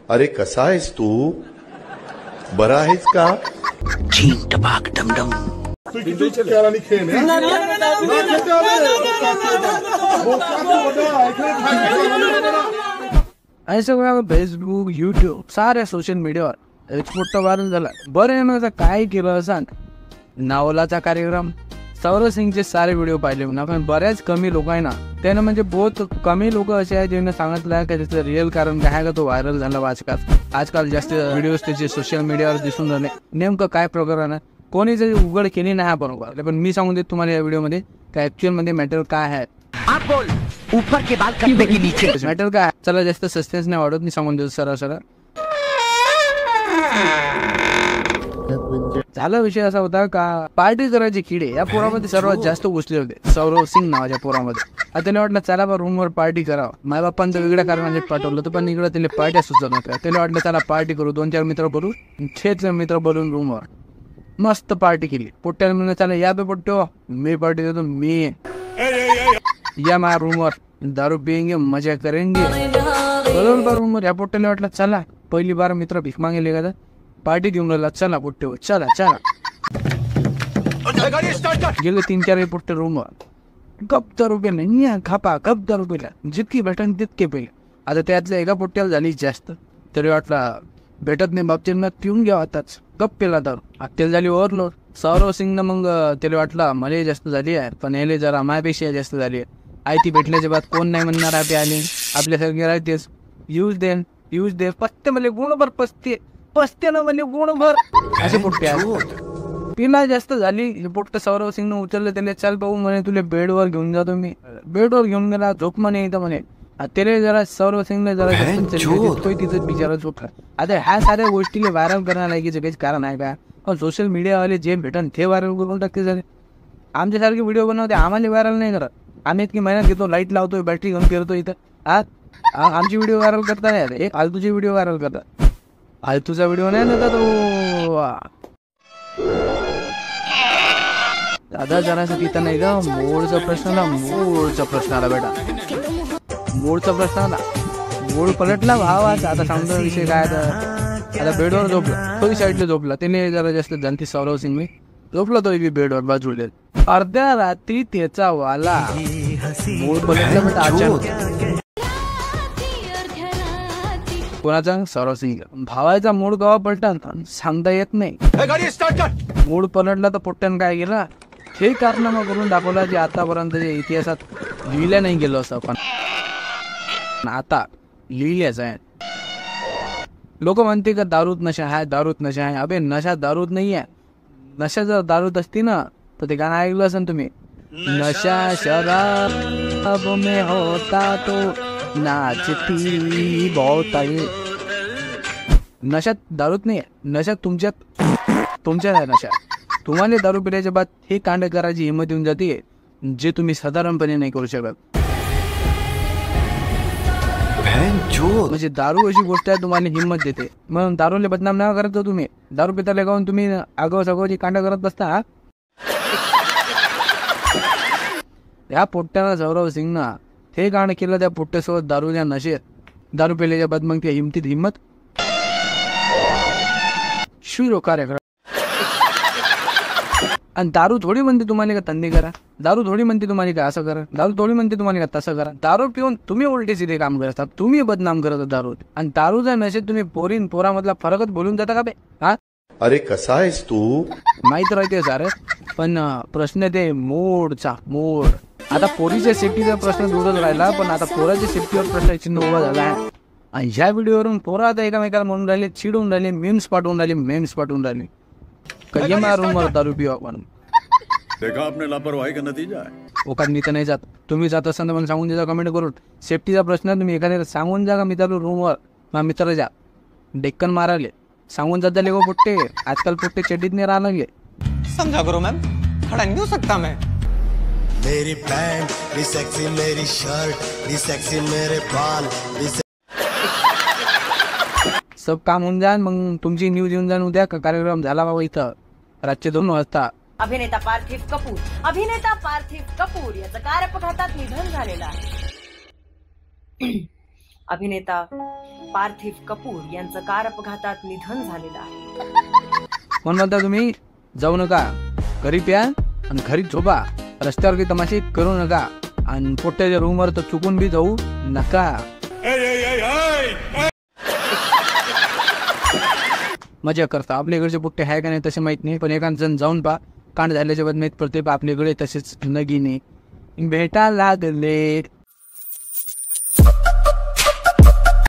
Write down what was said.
अरे कसा आहेस तू? बरा आहेस का? झीम टपाक डमडम ऐसे फेसबुक यूट्यूब साऱ्या सोशल मीडियावर एक मोठा व्हायरल झाला. बरं ना काय केलं सांग. नावलाचा कार्यक्रम सौरव सिंगचे सारे व्हिडिओ पाहिले म्हणून आपण बऱ्याच कमी लोक आहे ना त्यानं म्हणजे बहुत कमी लोक असे आहेत ज्यांना सांगितलं का त्याचं रिअल कारण काय आहे का तो व्हायरल झाला. आजकाल जास्त व्हिडिओज त्याचे सोशल मीडियावर दिसून राहिले. नेमकं काय प्रकरण आहे कोणी जरी उघड केली नाही बरोबर पण मी सांगून देत तुम्हाला या व्हिडिओमध्ये काय ऍक्च्युअल मध्ये मॅटर काय आहे. आप बोल ऊपर के बाल कपड़े के नीचे मॅटर काय चला जास्त सस्पेन्स नाही वाढत मी सांगून देतो सरळ. झाला विषय असा होता का पार्टी करायचे किडे या पोरामध्ये सर्वात जास्त घुसले होते सौरव सिंग नावाच्या पोरामध्ये. आता त्याला वाटलं चला बा रूमवर पार्टी करावं. माझ्या बाप्पांचं वेगळ्या कारणाने पाठवलं होतं पण इकडे त्याला पार्ट्या सुचत नव्हत्या. त्याला वाटलं चला पार्टी करू 2-4 मित्र करू 6 मित्र बोलून रूमवर मस्त पार्टी केली. पोट्ट्याला म्हणून चला या बे पोट्टो मी पार्टी देतो मी या माझ्या रूमवर दारू पियेंगे मजा करेंगे बरोबर रूमवर. या पोट्ट्याला वाटलं चला पहिली बार मित्र भीक मागेले का पार्टी देऊन राहिला चला पोट्टे चला चला गेले 3-4 पोट्टे रूमवर गप दारू पेला खापा गप दारू पेला जितकी भेटन तितके पेले. आता त्यातल्या एका पोट्ट्याला झाली जास्त तरी वाटला भेटत नाही बाबतींना पिऊन घ्या आताच गप पेला दारू. त्याला झाली ओव्हरलोड. सौरव सिंगनं मग त्याला वाटलं मला जास्त झाली आहे पण याला जरा मायापेक्षा जास्त झाली आहे. आई ती भेटल्याच्या बाद कोण नाही म्हणणार आपली आली आपल्यासारखे राहतेच यूज दे पस्ते मला गुणभर पस्ते ना म्हणजे गुणभर असे पोट्टे पिना जास्त झाली. हे पोट्ट सौरव सिंगनं उचललं त्याला चाल पाहू म्हणे तुला बेडवर घेऊन जातो मी. बेडवर घेऊन गेला झोप म्हणे इथं म्हणे. त्याला जरा सौरव सिंगला जरा तिथं बिचारा झोपला. आता ह्या साऱ्या गोष्टीला व्हायरल करण्यालायकीचं काहीच कारण आहे का. पण सोशल मीडियावाले जे भेटन ते व्हायरल करून टाकते झाले. आमच्यासारखे व्हिडिओ बनवते आम्हाला व्हायरल नाही करत. आम्ही इतकी मेहनत घेतो लाईट लावतोय बॅटरी घेऊन फिरतो इथं आमची व्हिडिओ व्हायरल करता नाही. एक आलतूची व्हिडिओ व्हायरल करतात. आलतूचा व्हिडिओ नाही ना तो दादा जरासा तिथं नाही का मूळचा प्रश्न आला बेटा मूळचा प्रश्न आला. मूळ पलटला भावाचा. आता सांगतो विषय काय आता बेडवर झोपला तो साईडला झोपला त्याने जरा जास्त जनती सौरव सिंगने झोपला तो बेडवर बाजूला. अर्ध्या रात्री त्याचा वाला मूळ पलटला बेटा अचानक. कोणाचा सौरव सिंग भावाचा मूड गावा पलटा सांगता येत नाही. मूड पलटला तर पोट्ट्यानं काय केला हे कारनामा करून दाखवला जे आतापर्यंत इतिहासात लिहिल्या नाही गेलो असं पण आता लिहिल्याच आहे. लोक म्हणते का दारूत नशा आहे अबे नशा दारूत नाही आहे. नशा जर दारूत असती ना तर ते गाणं ऐकलं असेल तुम्ही नशा शराब में होता तो नाचती बहुत आहे. नशात दारूत नाही आहे नशात तुमच्यात आहे नशा. तुम्हाला दारू पिल्याच्या बाद हे कांड करायची हिंमत येऊन जाते जे तुम्ही साधारणपणे नाही करू शकत. म्हणजे दारू अशी गोष्ट आहे तुम्हाला हिंमत देते म्हणून दारूला बदनाम नाही करत तुम्ही. दारू पिताला गाऊन तुम्ही आगाव सगळी कांड करत बसता. या पोट्ट्याला सौरव सिंगनं हे गाणं केलं त्या पोट्ट्यासोबत दारूच्या नशेत दारू पिल्याच्या बाद मग त्या हिंमत शिरो कार्यक्रम. आणि दारू थोडी म्हणते तुम्हाला का धंदे करा. दारू थोडी म्हणते तुम्हाला का असं करा. दारू थोडी म्हणते तुम्हाला का तसं करा. दारू पिऊन तुम्ही उलटे सिधे काम करतात तुम्ही बदनाम करत दारू. आणि दारूच्या नशेत तुम्ही पोरामधला फरकच बोलून जाता का बे. अरे कसा आहेस तू? माहित राहते सारे पण प्रश्न ते मोडचा मोड. आता पोरीच्या सेफ्टीचा प्रश्न दूरच राहिला पण आता पोराच्या सेफ्टीवर प्रश्न चिन्ह उभा झाला आहे. आणि ह्या व्हिडिओवरून पोरं आता एकामेकाला म्हणून राहिले चिडून राहिले मेम्स पाठवून राहिले कहिए मार रूमवर दारू पिवा म्हणून. देखा आपने लापरवाही का नतीजा है. ओकांनी तर नाही जात. तुम्ही जात असताना मला सांगून द्या कमेंट करून. सेफ्टीचा प्रश्न तुम्ही एखाद्याला सांगून जा का मित्राला रूमवर माझ्या मित्राला जा डेक्कन मारायले सांगून जात झाले गो पोट्टे. आजकाल पोट्टे चड्डीत नाही राहा लागले. समझा करो मैम खड़ा नहीं हो सकता मैं. मेरी पैंट भी सेक्सी मेरी शर्ट भी सेक्सी मेरे बाल भी सब काम होऊन जाण मग तुमची न्यूज येऊन जाण उद्या का कार्यक्रम झाला बाबा इथं रात्री 2 वाजता. अभिनेता पार्थिव कपूर याचं कार अपघातात निधन झालेलं आहे. अभिनेता पार्थिव कपूर यांचं कार अपघातात निधन झालेलं आहे. म्हणून म्हणता तुम्ही जाऊ नका, घरी प्या आणि घरी झोपा, रस्त्यावर काही तमाशे करू नका आणि पोट्याच्या रूमवर तर चुकून बी जाऊ नका. मजा करता. आपल्याकडचे पोट्टे आहे का नाही तसे माहित नाही, पण एखाद जण जाऊन पा, कांड झाल्याच्या बाद माहीत पडते आपल्याकडे तसेच नगिने भेटा लागले.